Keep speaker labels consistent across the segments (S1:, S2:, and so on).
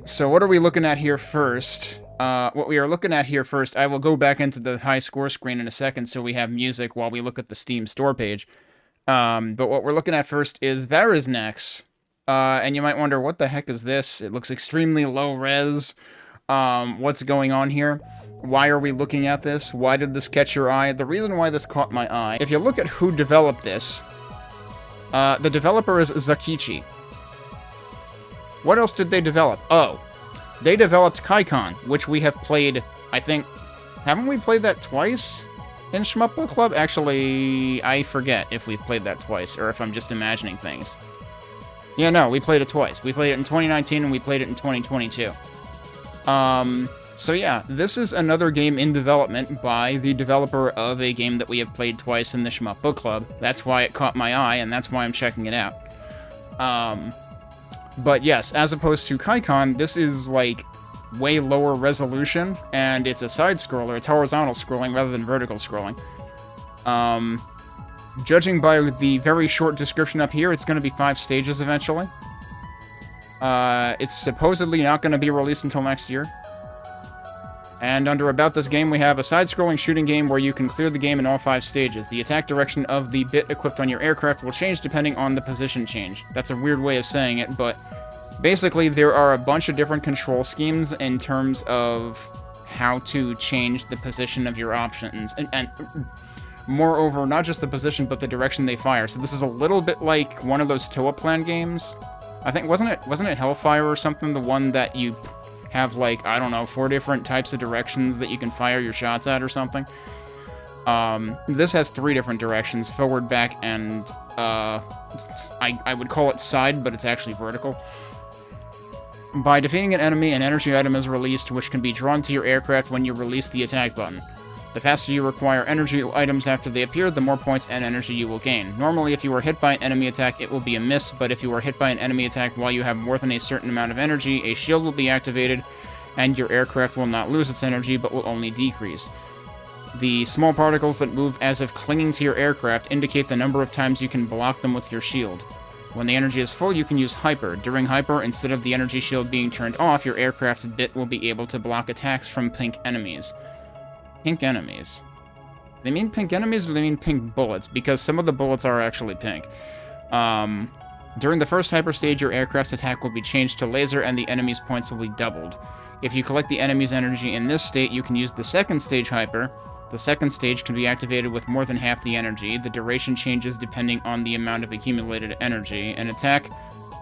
S1: So what are we looking at here first? What we are looking at here first, I will go back into the high score screen in a second so we have music while we look at the Steam store page. But what we're looking at first is VARYZNEX. And you might wonder, what the heck is this? It looks extremely low res. What's going on here? Why are we looking at this? Why did this catch your eye? The reason why this caught my eye, if you look at who developed this, the developer is Zakichi. What else did they develop? Oh, they developed KAIKAN, which we have played, I think... Haven't we played that twice in Shmup Club? Actually, I forget if we've played that twice, or if I'm just imagining things. Yeah, no, we played it twice. We played it in 2019, and we played it in 2022. So yeah, this is another game in development by the developer of a game that we have played twice in the Shmup Book Club. That's why it caught my eye, and that's why I'm checking it out. But yes, as opposed to KAIKAN, this is, like, way lower resolution, and it's a side-scroller. It's horizontal scrolling rather than vertical scrolling. Judging by the very short description up here, it's going to be 5 stages eventually. It's supposedly not going to be released until next year. And under About This Game, we have a side-scrolling shooting game where you can clear the game in all 5 stages. The attack direction of the bit equipped on your aircraft will change depending on the position change. That's a weird way of saying it, but basically there are a bunch of different control schemes in terms of how to change the position of your options. And moreover, not just the position, but the direction they fire. So this is a little bit like one of those Toa Plan games. I think, wasn't it Hellfire or something? The one that you have, like, I don't know, 4 different types of directions that you can fire your shots at or something. This has 3 different directions, forward, back, and, I would call it side, but it's actually vertical. By defeating an enemy, an energy item is released, which can be drawn to your aircraft when you release the attack button. The faster you require energy items after they appear, the more points and energy you will gain. Normally, if you are hit by an enemy attack, it will be a miss, but if you are hit by an enemy attack while you have more than a certain amount of energy, a shield will be activated, and your aircraft will not lose its energy, but will only decrease. The small particles that move as if clinging to your aircraft indicate the number of times you can block them with your shield. When the energy is full, you can use Hyper. During Hyper, instead of the energy shield being turned off, your aircraft's bit will be able to block attacks from pink enemies. Pink enemies. They mean pink enemies, or they mean pink bullets? Because some of the bullets are actually pink. During the first Hyper stage, your aircraft's attack will be changed to laser, and the enemy's points will be doubled. If you collect the enemy's energy in this state, you can use the second stage Hyper. The second stage can be activated with more than half the energy. The duration changes depending on the amount of accumulated energy. An attack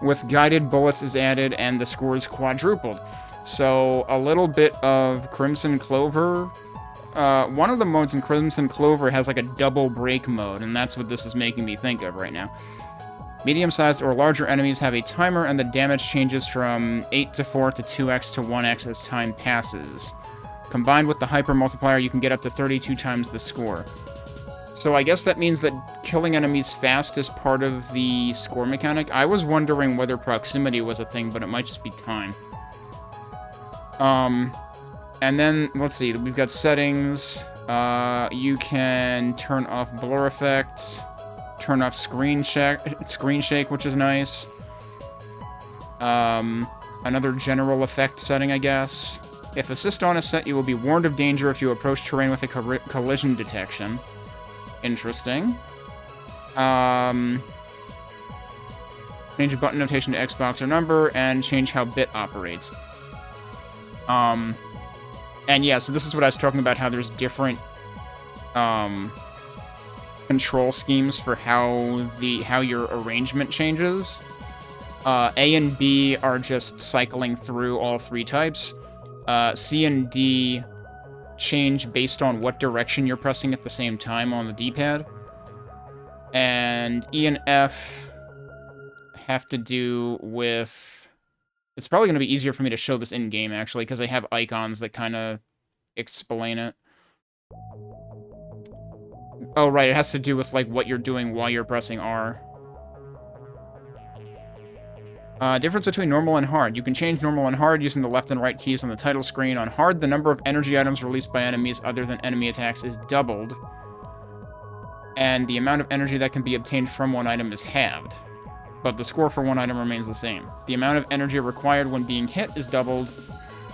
S1: with guided bullets is added, and the score is quadrupled. So, a little bit of Crimzon Clover. One of the modes in Crimzon Clover has like a double break mode, and that's what this is making me think of right now. Medium-sized or larger enemies have a timer, and the damage changes from 8 to 4 to 2x to 1x as time passes. Combined with the Hyper Multiplier, you can get up to 32 times the score. So I guess that means that killing enemies fast is part of the score mechanic. I was wondering whether proximity was a thing, but it might just be time. And then, let's see, we've got settings. You can turn off blur effect, turn off screen shake, which is nice. Another general effect setting, I guess. If assist on is set, you will be warned of danger if you approach terrain with a collision detection. Interesting. Change button notation to Xbox or number, and change how bit operates. And yeah, so this is what I was talking about, how there's different control schemes for how your arrangement changes. A and B are just cycling through all 3 types. C and D change based on what direction you're pressing at the same time on the D-pad. And E and F have to do with... It's probably going to be easier for me to show this in-game, actually, because I have icons that kind of explain it. Oh, right, it has to do with, like, what you're doing while you're pressing R. Difference between normal and hard. You can change normal and hard using the left and right keys on the title screen. On hard, the number of energy items released by enemies other than enemy attacks is doubled, and the amount of energy that can be obtained from one item is halved. but the score for one item remains the same. The amount of energy required when being hit is doubled,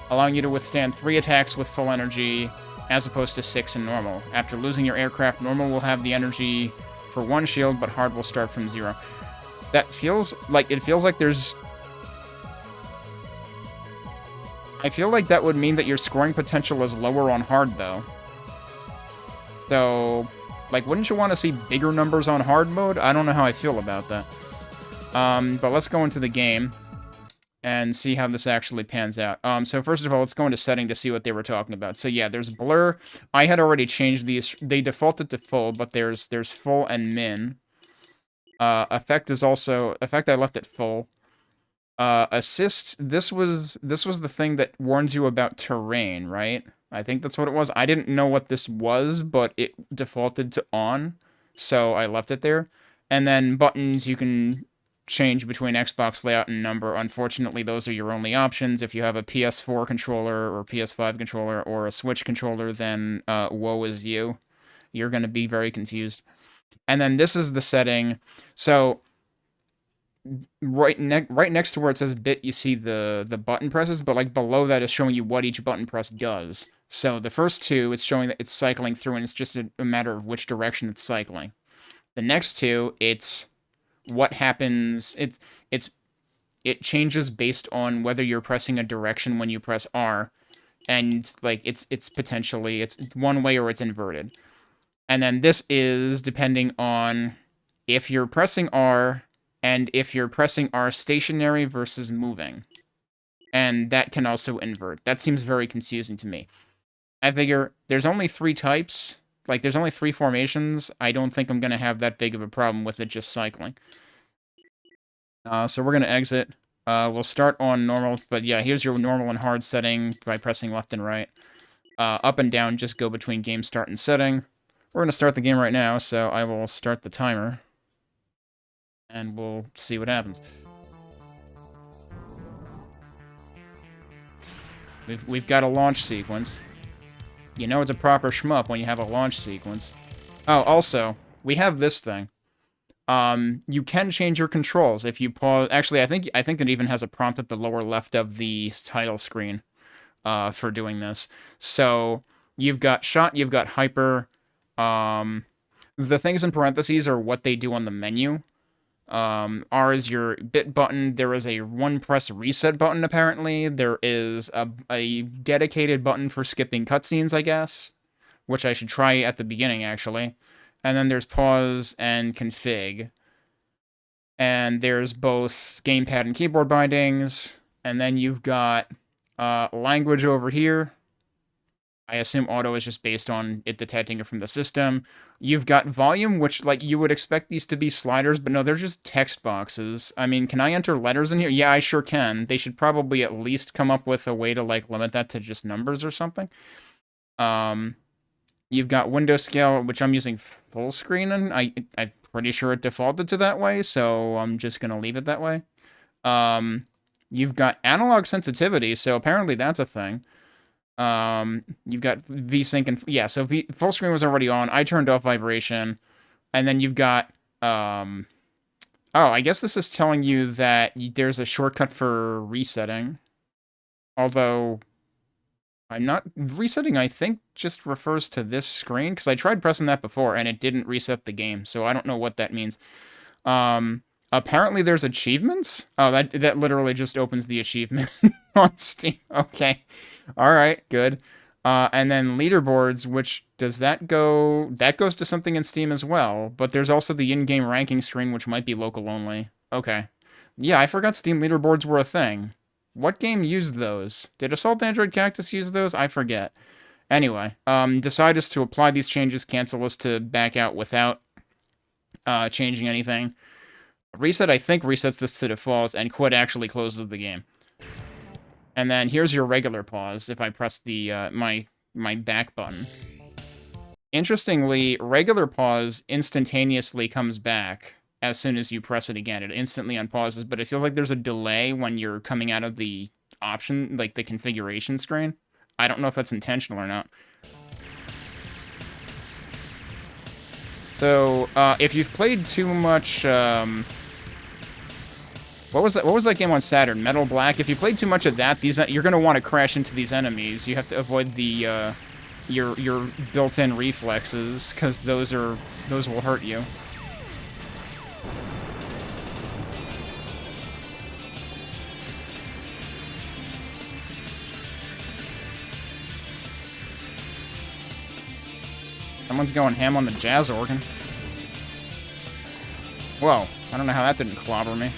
S1: allowing you to withstand 3 attacks with full energy, as opposed to 6 in normal. After losing your aircraft, normal will have the energy for 1 shield, but hard will start from 0. That feels like, it feels like there's... I feel like that would mean that your scoring potential is lower on hard, though. So, like, wouldn't you want to see bigger numbers on hard mode? I don't know how I feel about that. But let's go into the game and see how this actually pans out. So first of all, let's go into setting to see what they were talking about. So yeah, there's blur. I had already changed these. They defaulted to full, but there's full and min. Effect is also... Effect I left it full. Assist, this was the thing that warns you about terrain, right? I think that's what it was. I didn't know what this was, but it defaulted to on, so I left it there. And then buttons, you can change between Xbox layout and number. Unfortunately, those are your only options. If you have a PS4 controller or PS5 controller or a Switch controller, then woe is you. You're going to be very confused. And then this is the setting. So right next to where it says bit, you see the button presses, but like below that is showing you what each button press does. So the first two, it's showing that it's cycling through, and it's just a matter of which direction it's cycling. The next two, it's what happens. It changes based on whether you're pressing a direction when you press R, and like it's potentially it's one way or it's inverted. And then this is depending on if you're pressing R and if you're pressing R stationary versus moving. And that can also invert. That seems very confusing to me. I figure there's only 3 types. Like, there's only 3 formations. I don't think I'm going to have that big of a problem with it just cycling. So we're going to exit. We'll start on normal. But yeah, here's your normal and hard setting by pressing left and right. Up and down, just go between game start and setting. We're going to start the game right now, so I will start the timer. And we'll see what happens. We've got a launch sequence. You know it's a proper shmup when you have a launch sequence. Oh, also, we have this thing. You can change your controls if you pause. Actually, I think it even has a prompt at the lower left of the title screen for doing this. So you've got shot, you've got hyper. The things in parentheses are what they do on the menu. R is your bit button. There is a 1-press reset button, apparently. There is a dedicated button for skipping cutscenes, I guess, which I should try at the beginning, actually. And then there's pause and config. And there's both gamepad and keyboard bindings. And then you've got language over here. I assume auto is just based on it detecting it from the system. You've got volume, which, like, you would expect these to be sliders, but no, they're just text boxes. I mean, can I enter letters in here? Yeah, I sure can. They should probably at least come up with a way to, like, limit that to just numbers or something. You've got window scale, which I'm using full screen, and I'm pretty sure it defaulted to that way, so I'm just going to leave it that way. You've got analog sensitivity, so apparently that's a thing. You've got VSync and... Yeah, so full screen was already on. I turned off vibration. And then you've got... Oh, I guess this is telling you that there's a shortcut for resetting. Although... I'm not... Resetting, I think, just refers to this screen. Because I tried pressing that before, and it didn't reset the game. So I don't know what that means. Apparently there's achievements? Oh, that literally just opens the achievement on Steam. Okay. Alright, good. And then leaderboards, which does that go... That goes to something in Steam as well, but there's also the in-game ranking screen, which might be local only. Okay. Yeah, I forgot Steam leaderboards were a thing. What game used those? Did Assault Android Cactus use those? I forget. Anyway, decide is to apply these changes, cancel is to back out without changing anything. Reset, I think, resets this to default, and quit actually closes the game. And then here's your regular pause if I press the my back button. Interestingly, regular pause instantaneously comes back as soon as you press it again. It instantly unpauses, but it feels like there's a delay when you're coming out of the option, like the configuration screen. I don't know if that's intentional or not. So, if you've played too much What was that? What was that game on Saturn? Metal Black. If you played too much of that, you're gonna want to crash into these enemies. You have to avoid the your built-in reflexes, because those will hurt you. Someone's going ham on the jazz organ. Whoa, I don't know how that didn't clobber me.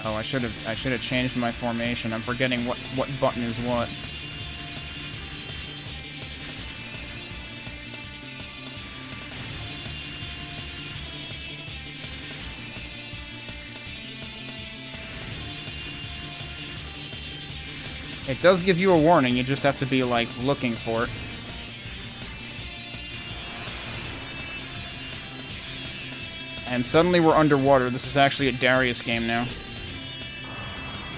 S1: Oh, I should have changed my formation. I'm forgetting what button is what. It does give you a warning, you just have to be, like, looking for it. And suddenly we're underwater. This is actually a Darius game now.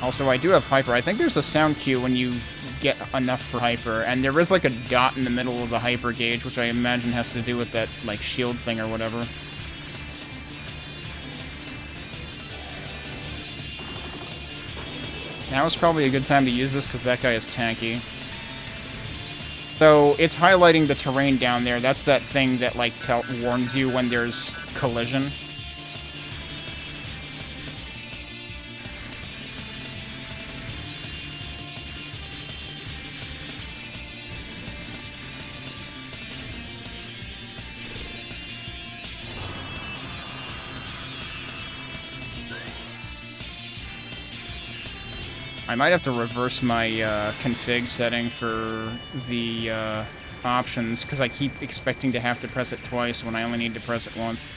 S1: Also, I do have Hyper. I think there's a sound cue when you get enough for Hyper, and there is, like, a dot in the middle of the Hyper gauge, which I imagine has to do with that, like, shield thing or whatever. Now is probably a good time to use this, because that guy is tanky. So, it's highlighting the terrain down there. That's that thing that, like, warns you when there's collision. I might have to reverse my config setting for the options, because I keep expecting to have to press it twice when I only need to press it once.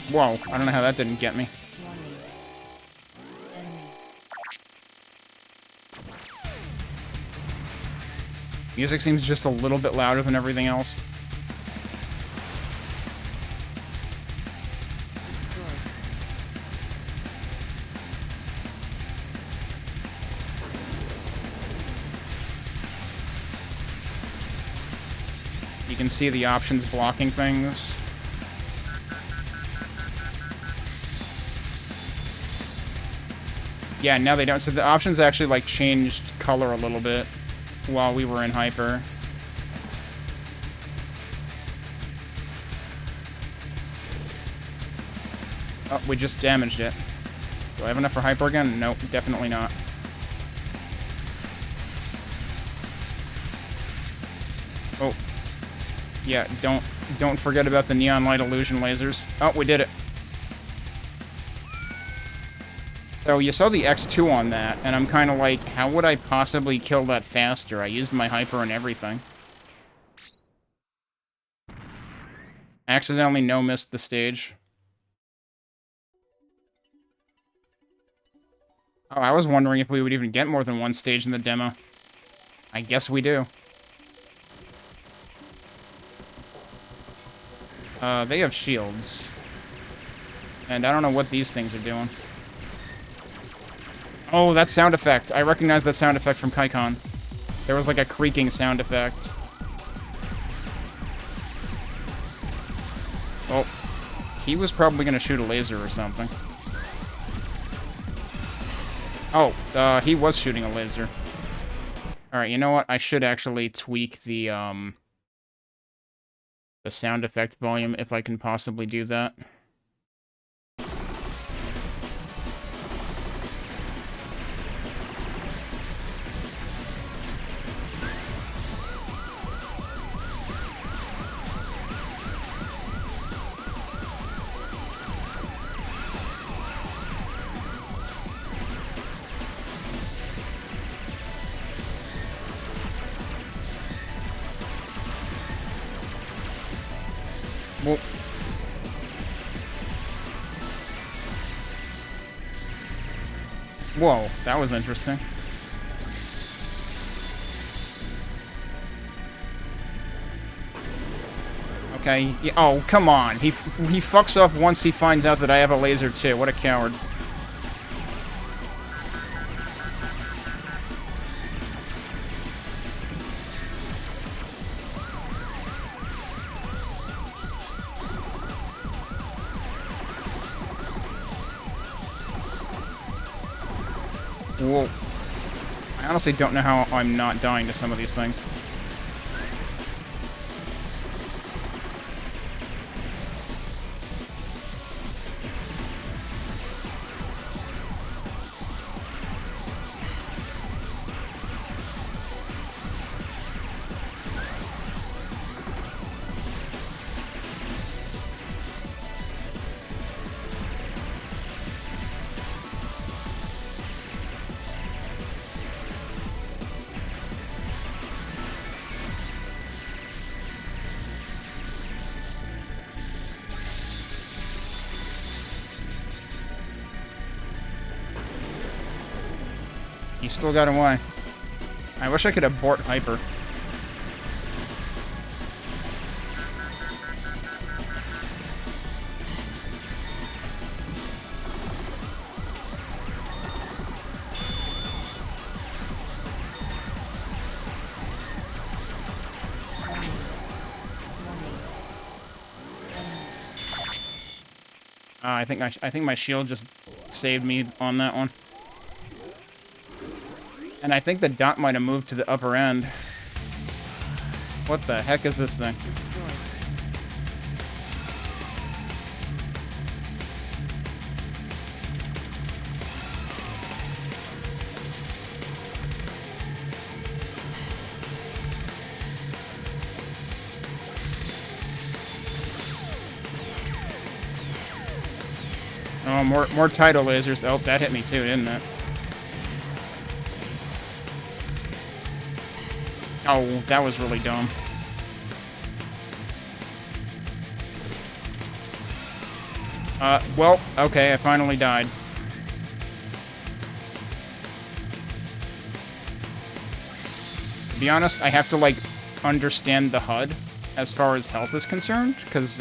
S1: Whoa, I don't know how that didn't get me. Music seems just a little bit louder than everything else. You can see the options blocking things. Yeah, now they don't. So the options actually, like, changed color a little bit while we were in Hyper. Oh, we just damaged it. Do I have enough for Hyper again? Nope, definitely not. Oh. Yeah, don't forget about the neon light illusion lasers. Oh, we did it. So you saw the X2 on that, and I'm kind of like, how would I possibly kill that faster? I used my Hyper and everything. Accidentally no-missed the stage. Oh, I was wondering if we would even get more than one stage in the demo. I guess we do. They have shields. And I don't know what these things are doing. Oh, that sound effect. I recognize that sound effect from KAIKAN. There was like a creaking sound effect. Oh. He was probably gonna shoot a laser or something. Oh, he was shooting a laser. Alright, you know what? I should actually tweak the sound effect volume if I can possibly do that. Well, whoa, that was interesting. Okay. Yeah, oh, come on. He fucks off once he finds out that I have a laser, too. What a coward. Whoa. I honestly don't know how I'm not dying to some of these things. He still got away. I wish I could abort Hyper. I think my shield just saved me on that one. And I think the dot might have moved to the upper end. What the heck is this thing? Oh, more tidal lasers. Oh, that hit me too, didn't it? Oh, that was really dumb. Well, okay, I finally died. To be honest, I have to, like, understand the HUD as far as health is concerned, because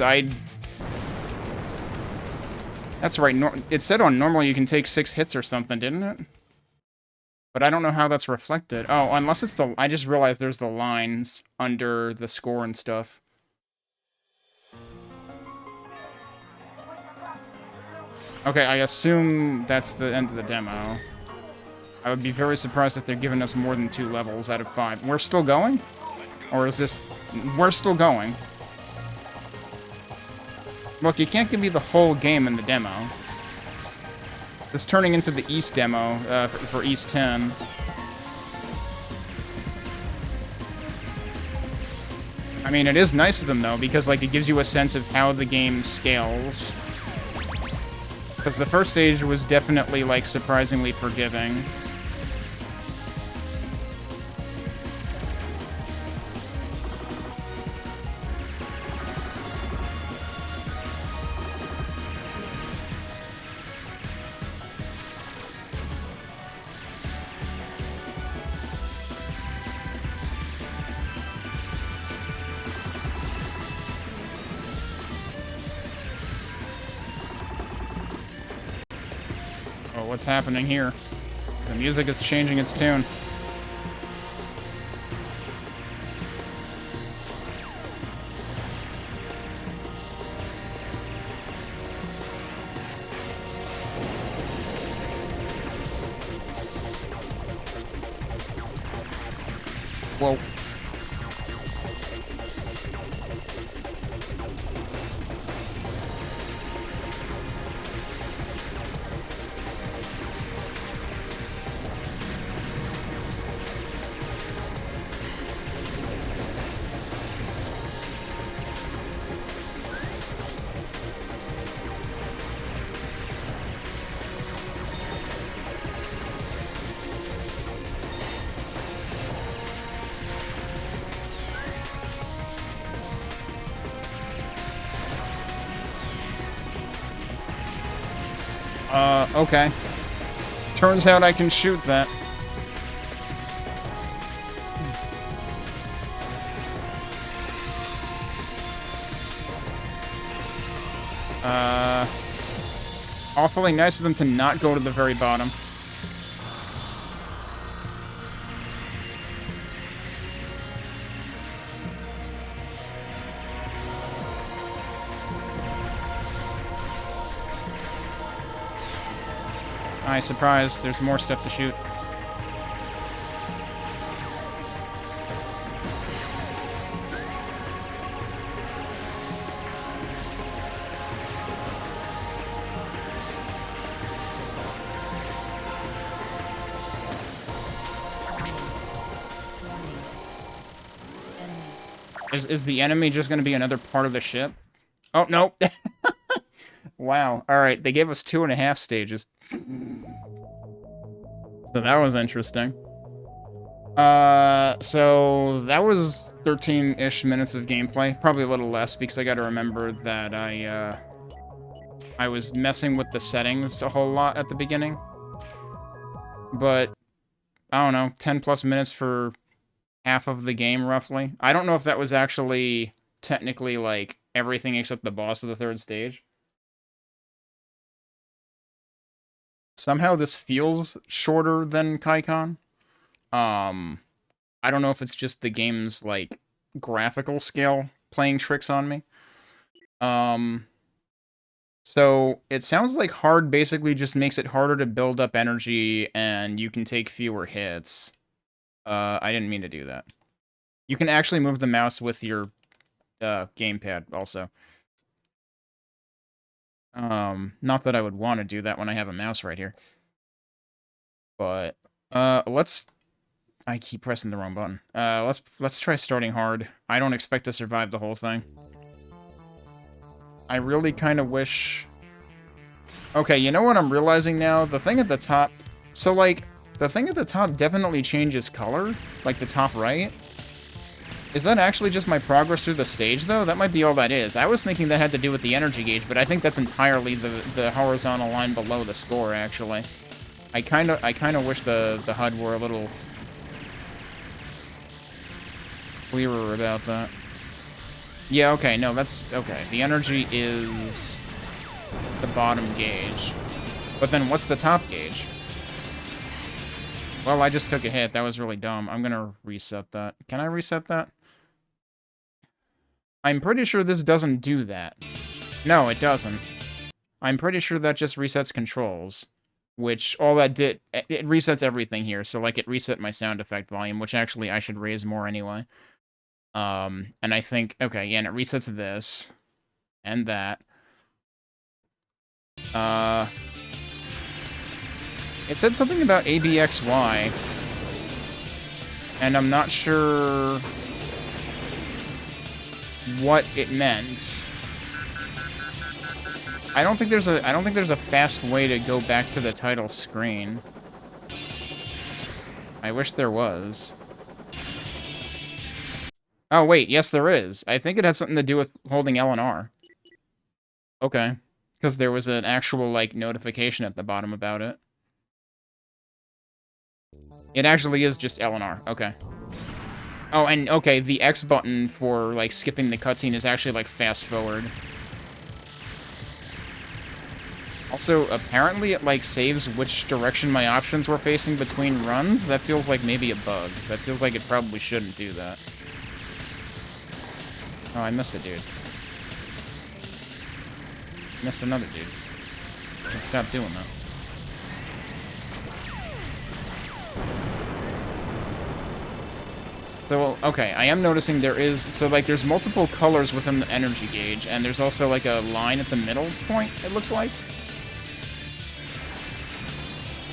S1: That's right, it said on normal you can take 6 hits or something, didn't it? But I don't know how that's reflected. Oh, unless it's I just realized there's the lines under the score and stuff. Okay, I assume that's the end of the demo. I would be very surprised if they're giving us more than 2 levels out of 5. We're still going? Or is this... We're still going. Look, you can't give me the whole game in the demo. This turning into the East demo for East 10. I mean, it is nice of them, though, because, like, it gives you a sense of how the game scales. Because the first stage was definitely, like, surprisingly forgiving. What's happening here? The music is changing its tune. Whoa. Okay. Turns out I can shoot that. Awfully nice of them to not go to the very bottom. Nice, surprise. There's more stuff to shoot. Is the enemy just going to be another part of the ship? Oh, no. Wow. All right, they gave us 2.5 stages. So that was interesting. So that was 13-ish minutes of gameplay. Probably a little less, because I gotta remember that I was messing with the settings a whole lot at the beginning. But, I don't know, 10+ minutes for half of the game, roughly. I don't know if that was actually technically, like, everything except the boss of the 3rd stage. Somehow this feels shorter than KAIKAN. I don't know if it's just the game's, like, graphical scale playing tricks on me. So it sounds like hard basically just makes it harder to build up energy and you can take fewer hits. I didn't mean to do that. You can actually move the mouse with your gamepad also. Not that I would want to do that when I have a mouse right here. But let's I keep pressing the wrong button. Let's try starting hard. I don't expect to survive the whole thing. I really kind of wish... Okay, you know what I'm realizing now? The thing at the top... So, like, the thing at the top definitely changes color. Like, the top right. Is that actually just my progress through the stage, though? That might be all that is. I was thinking that had to do with the energy gauge, but I think that's entirely the horizontal line below the score, actually. I kind of wish the HUD were a little clearer about that. Yeah, okay, no, that's... Okay, the energy is the bottom gauge. But then what's the top gauge? Well, I just took a hit. That was really dumb. I'm gonna reset that. Can I reset that? I'm pretty sure this doesn't do that. No, it doesn't. I'm pretty sure that just resets controls. Which, all that did... It resets everything here. So, like, it reset my sound effect volume, which actually I should raise more anyway. And I think... Okay, yeah, and it resets this. And that. It said something about ABXY. And I'm not sure... what it meant. I don't think there's a fast way to go back to the title screen. I wish there was. Oh wait, yes there is. I think it has something to do with holding L and R. Okay. Because there was an actual, like, notification at the bottom about it. It actually is just L and R. Okay. Oh, and okay, the X button for, like, skipping the cutscene is actually, like, fast forward. Also, apparently it, like, saves which direction my options were facing between runs. That feels like maybe a bug. That feels like it probably shouldn't do that. Oh, I missed a dude. Missed another dude. I can stop doing that. So, okay, I am noticing there is... So, like, there's multiple colors within the energy gauge, and there's also, like, a line at the middle point, it looks like.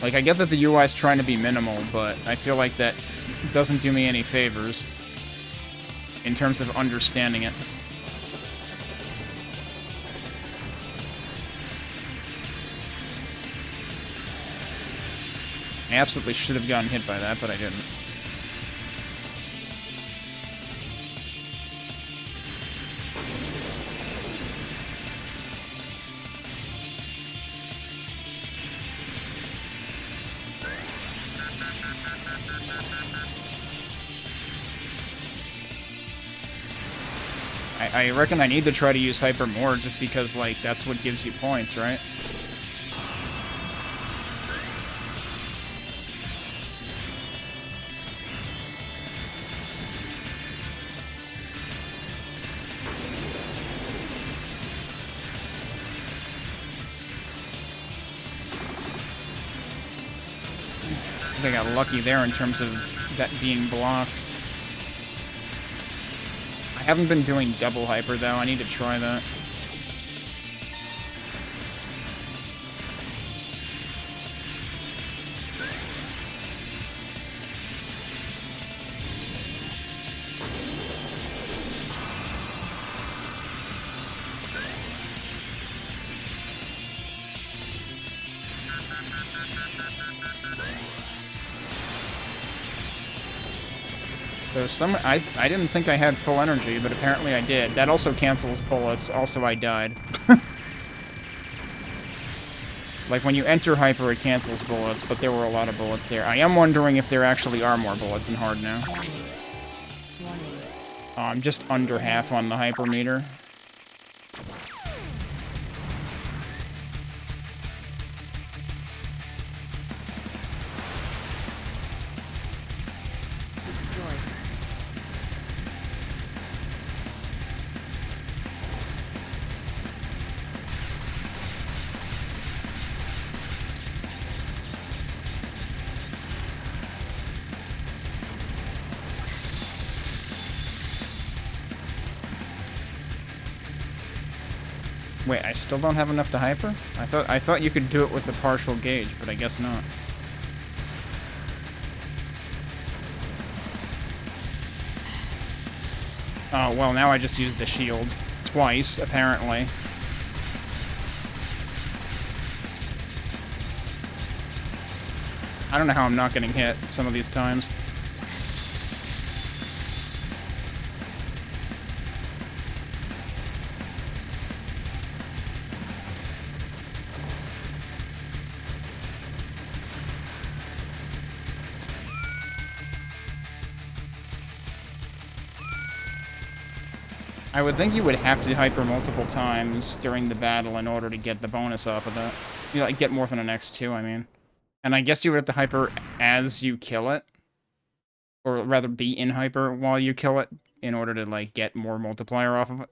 S1: Like, I get that the UI is trying to be minimal, but I feel like that doesn't do me any favors in terms of understanding it. I absolutely should have gotten hit by that, but I didn't. I reckon I need to try to use hyper more just because, like, that's what gives you points, right? I think I got lucky there in terms of that being blocked. I haven't been doing double hyper, though. I need to try that. So I didn't think I had full energy, but apparently I did. That also cancels bullets. Also, I died. Like, when you enter hyper, it cancels bullets, but there were a lot of bullets there. I am wondering if there actually are more bullets in hard now. I'm just under half on the hyper meter. Wait, I still don't have enough to hyper? I thought you could do it with a partial gauge, but I guess not. Oh, well, now I just used the shield. Twice, apparently. I don't know how I'm not getting hit some of these times. I would think you would have to hyper multiple times during the battle in order to get the bonus off of that. You like get more than an X2, I mean. And I guess you would have to hyper as you kill it. Or rather be in hyper while you kill it in order to like get more multiplier off of it.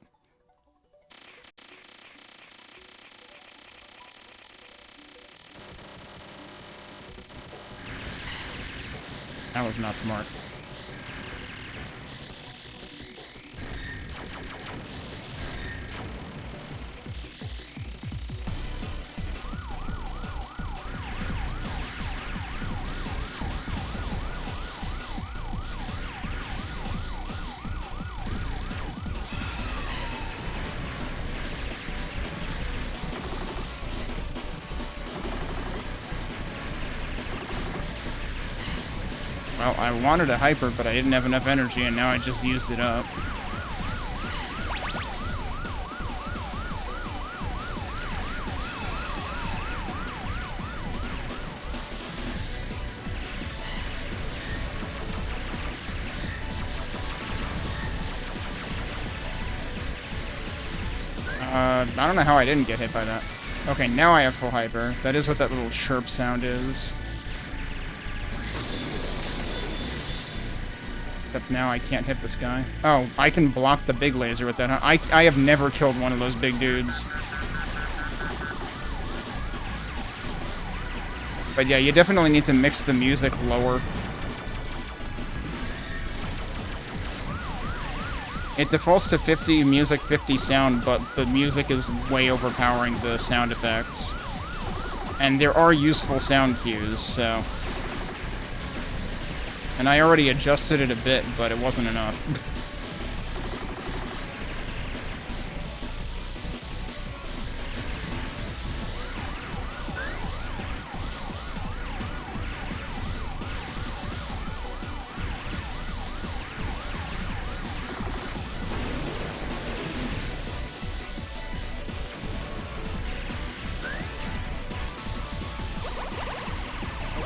S1: That was not smart. Well, I wanted a hyper, but I didn't have enough energy, and now I just used it up. I don't know how I didn't get hit by that. Okay, now I have full hyper. That is what that little chirp sound is. Except now I can't hit this guy. Oh, I can block the big laser with that. I have never killed one of those big dudes. But yeah, you definitely need to mix the music lower. It defaults to 50 music, 50 sound, but the music is way overpowering the sound effects. And there are useful sound cues, so... And I already adjusted it a bit, but it wasn't enough.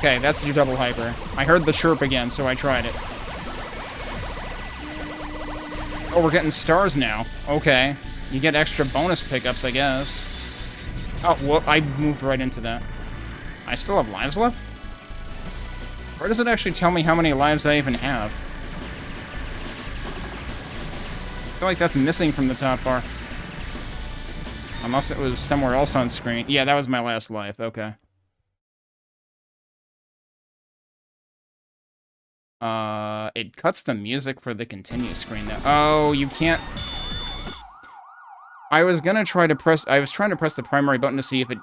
S1: Okay, that's your double hyper. I heard the chirp again, so I tried it. Oh, we're getting stars now. Okay. You get extra bonus pickups, I guess. Oh, well, I moved right into that. I still have lives left? Where does it actually tell me how many lives I even have? I feel like that's missing from the top bar. Unless it was somewhere else on screen. Yeah, that was my last life. Okay. It cuts the music for the continue screen, though. Oh, you can't... I was trying to press the primary button to see if it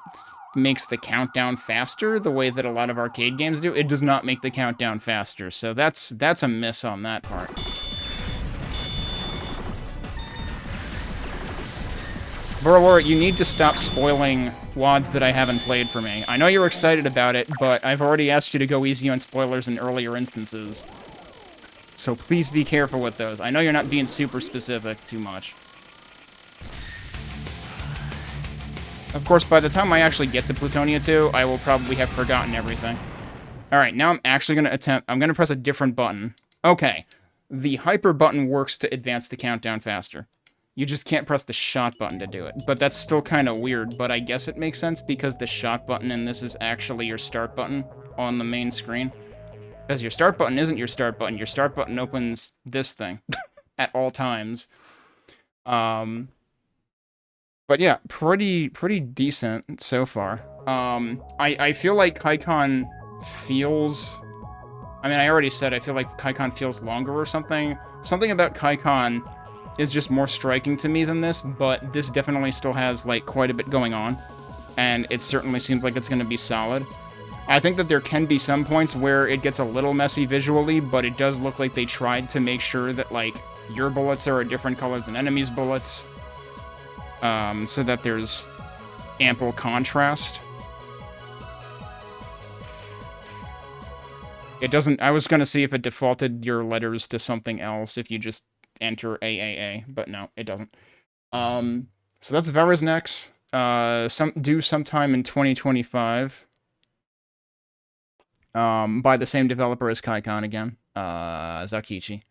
S1: makes the countdown faster, the way that a lot of arcade games do. It does not make the countdown faster, so that's a miss on that part. Burrower, you need to stop spoiling WADs that I haven't played for me. I know you're excited about it, but I've already asked you to go easy on spoilers in earlier instances. So please be careful with those. I know you're not being super specific too much. Of course, by the time I actually get to Plutonia 2, I will probably have forgotten everything. Alright, now I'm actually going to I'm going to press a different button. Okay. The hyper button works to advance the countdown faster. You just can't press the shot button to do it. But that's still kind of weird, but I guess it makes sense because the shot button in this is actually your start button on the main screen. Because your start button isn't your start button. Your start button opens this thing at all times. But yeah, pretty decent so far. I feel like KAIKAN feels... I mean, I already said I feel like KAIKAN feels longer or something. Something about KAIKAN is just more striking to me than this, but this definitely still has, like, quite a bit going on. And it certainly seems like it's going to be solid. I think that there can be some points where it gets a little messy visually, but it does look like they tried to make sure that, like, your bullets are a different color than enemies' bullets. So that there's ample contrast. It doesn't... I was going to see if it defaulted your letters to something else if you just enter AAA, but no, it doesn't. So that's VARYZNEX. Due sometime in 2025. By the same developer as KAIKAN again. Zakichi.